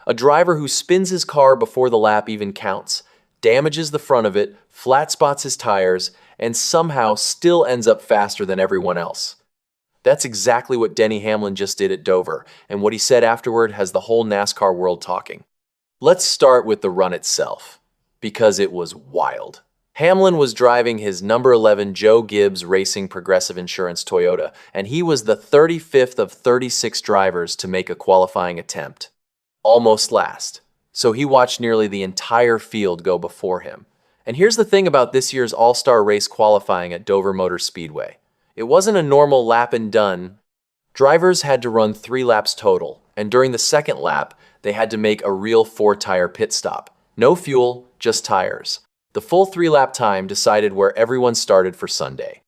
A driver who spins his car before the lap even counts, damages the front of it, flat spots his tires, and somehow still ends up faster than everyone else. That's exactly what Denny Hamlin just did at Dover, and what he said afterward has the whole NASCAR world talking. Let's start with the run itself, because it was wild. Hamlin was driving his number 11 Joe Gibbs Racing Progressive Insurance Toyota, and he was the 35th of 36 drivers to make a qualifying attempt. Almost last. So he watched nearly the entire field go before him. And here's the thing about this year's All-Star Race qualifying at Dover Motor Speedway. It wasn't a normal lap and done. Drivers had to run 3 laps total, and during the second lap, they had to make a real 4-tire pit stop. No fuel, just tires. The full 3-lap time decided where everyone started for Sunday.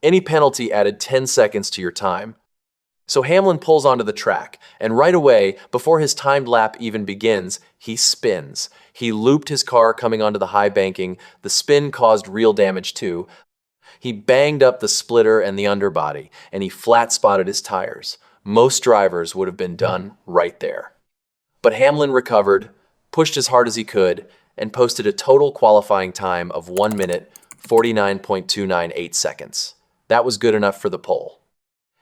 Any penalty added 10 seconds to your time. So Hamlin pulls onto the track, and right away, before his timed lap even begins, he spins. He looped his car coming onto the high banking. The spin caused real damage too. He banged up the splitter and the underbody, and he flat-spotted his tires. Most drivers would have been done right there. But Hamlin recovered, pushed as hard as he could, and posted a total qualifying time of 1 minute, 49.298 seconds. That was good enough for the pole.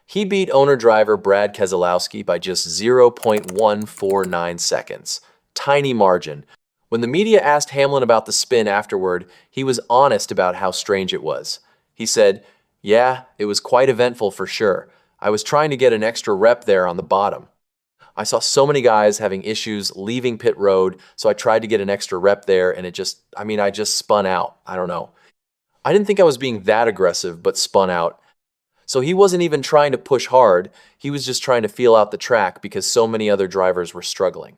He beat owner-driver Brad Keselowski by just 0.149 seconds. Tiny margin. When the media asked Hamlin about the spin afterward, he was honest about how strange it was. He said, "Yeah, it was quite eventful for sure. I was trying to get an extra rep there on the bottom. I saw so many guys having issues leaving pit road, so I tried to get an extra rep there, and I just spun out. I don't know. I didn't think I was being that aggressive, but spun out." So he wasn't even trying to push hard, he was just trying to feel out the track because so many other drivers were struggling.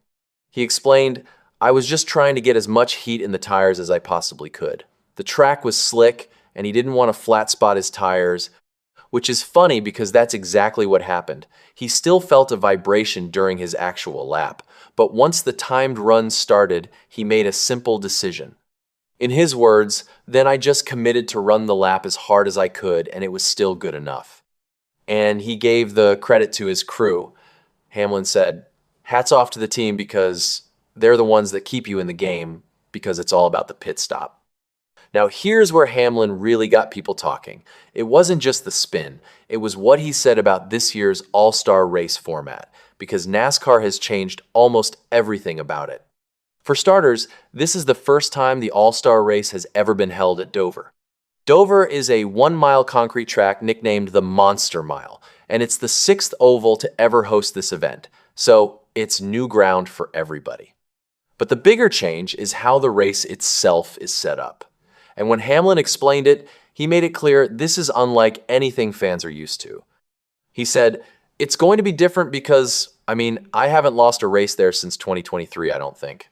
He explained, "I was just trying to get as much heat in the tires as I possibly could. The track was slick, and he didn't want to flat spot his tires," which is funny because that's exactly what happened. He still felt a vibration during his actual lap, but once the timed run started, he made a simple decision. In his words, "Then I just committed to run the lap as hard as I could, and it was still good enough." And he gave the credit to his crew. Hamlin said, "Hats off to the team because they're the ones that keep you in the game because it's all about the pit stop." Now here's where Hamlin really got people talking. It wasn't just the spin, it was what he said about this year's All-Star Race format, because NASCAR has changed almost everything about it. For starters, this is the first time the All-Star Race has ever been held at Dover. Dover is a 1-mile concrete track nicknamed the Monster Mile, and it's the 6th oval to ever host this event, so it's new ground for everybody. But the bigger change is how the race itself is set up. And when Hamlin explained it, he made it clear this is unlike anything fans are used to. He said, "It's going to be different because, I haven't lost a race there since 2023, I don't think.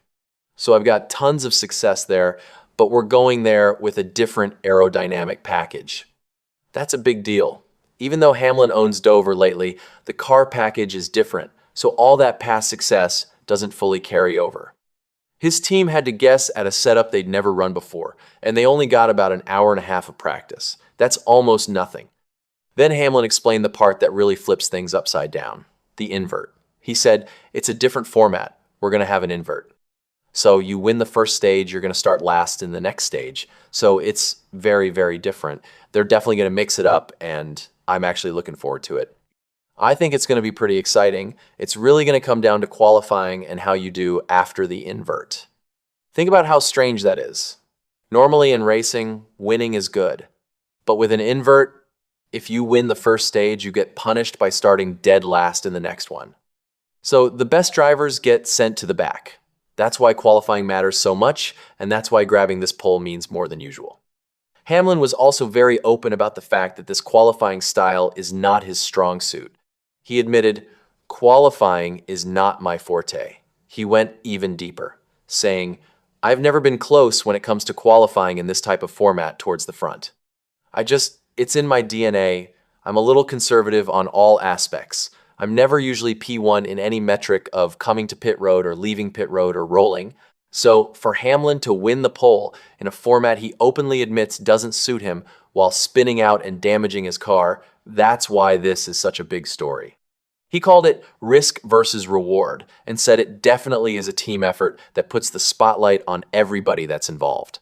So I've got tons of success there, but we're going there with a different aerodynamic package." That's a big deal. Even though Hamlin owns Dover lately, the car package is different, so all that past success doesn't fully carry over. His team had to guess at a setup they'd never run before, and they only got about an hour and a half of practice. That's almost nothing. Then Hamlin explained the part that really flips things upside down, the invert. He said, "It's a different format. We're going to have an invert. So you win the first stage, you're going to start last in the next stage. So it's very, very different. They're definitely going to mix it up, and I'm actually looking forward to it." I think it's going to be pretty exciting. It's really going to come down to qualifying and how you do after the invert. Think about how strange that is. Normally in racing, winning is good. But with an invert, if you win the first stage, you get punished by starting dead last in the next one. So the best drivers get sent to the back. That's why qualifying matters so much, and that's why grabbing this pole means more than usual. Hamlin was also very open about the fact that this qualifying style is not his strong suit. He admitted, "Qualifying is not my forte." He went even deeper, saying, "I've never been close when it comes to qualifying in this type of format towards the front. It's in my DNA. I'm a little conservative on all aspects. I'm never usually P1 in any metric of coming to pit road or leaving pit road or rolling." So for Hamlin to win the pole in a format he openly admits doesn't suit him while spinning out and damaging his car, that's why this is such a big story. He called it risk versus reward and said it definitely is a team effort that puts the spotlight on everybody that's involved.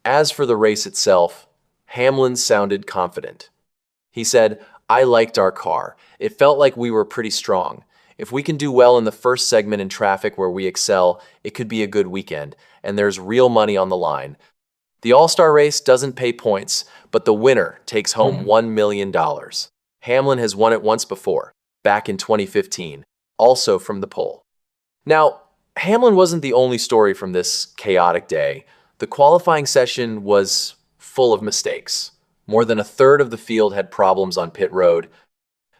As for the race itself, Hamlin sounded confident. He said, "I liked our car. It felt like we were pretty strong. If we can do well in the first segment in traffic where we excel, it could be a good weekend, and there's real money on the line. The All-Star Race doesn't pay points, but the winner takes home $1 million. Hamlin has won it once before, back in 2015, also from the pole." Now, Hamlin wasn't the only story from this chaotic day. The qualifying session was full of mistakes. More than a third of the field had problems on pit road.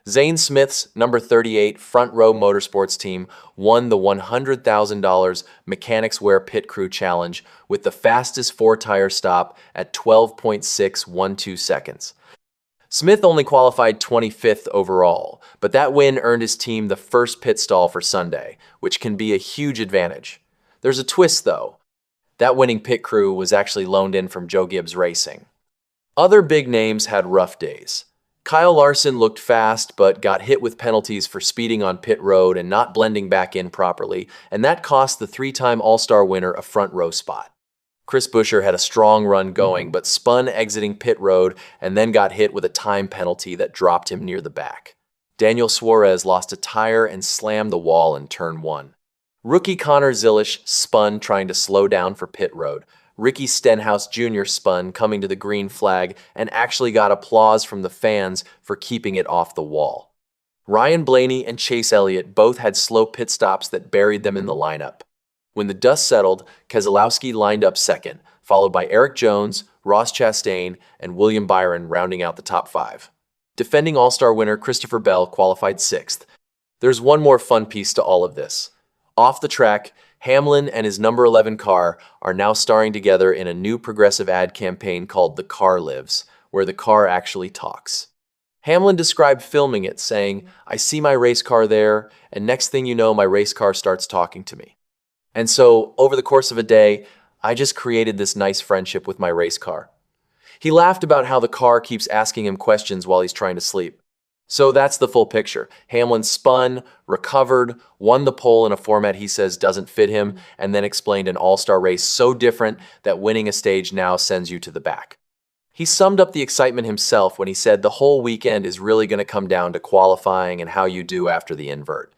Zane Smith's number 38 Front Row Motorsports team won the $100,000 Mechanics Wear Pit Crew Challenge with the fastest four-tire stop at 12.612 seconds. Smith only qualified 25th overall, but that win earned his team the first pit stall for Sunday, which can be a huge advantage. There's a twist, though. That winning pit crew was actually loaned in from Joe Gibbs Racing. Other big names had rough days. Kyle Larson looked fast, but got hit with penalties for speeding on pit road and not blending back in properly, and that cost the three-time All-Star winner a front row spot. Chris Buescher had a strong run going, but spun exiting pit road and then got hit with a time penalty that dropped him near the back. Daniel Suarez lost a tire and slammed the wall in turn 1. Rookie Connor Zilisch spun trying to slow down for pit road. Ricky Stenhouse Jr. spun coming to the green flag and actually got applause from the fans for keeping it off the wall. Ryan Blaney and Chase Elliott both had slow pit stops that buried them in the lineup. When the dust settled, Keselowski lined up second, followed by Eric Jones, Ross Chastain, and William Byron rounding out the top 5. Defending All-Star winner Christopher Bell qualified 6th. There's one more fun piece to all of this. Off the track, Hamlin and his number 11 car are now starring together in a new progressive ad campaign called The Car Lives, where the car actually talks. Hamlin described filming it, saying, "I see my race car there, and next thing you know, my race car starts talking to me." And so, over the course of a day, I just created this nice friendship with my race car. He laughed about how the car keeps asking him questions while he's trying to sleep. So that's the full picture. Hamlin spun, recovered, won the pole in a format he says doesn't fit him, and then explained an all-star race so different that winning a stage now sends you to the back. He summed up the excitement himself when he said the whole weekend is really going to come down to qualifying and how you do after the invert.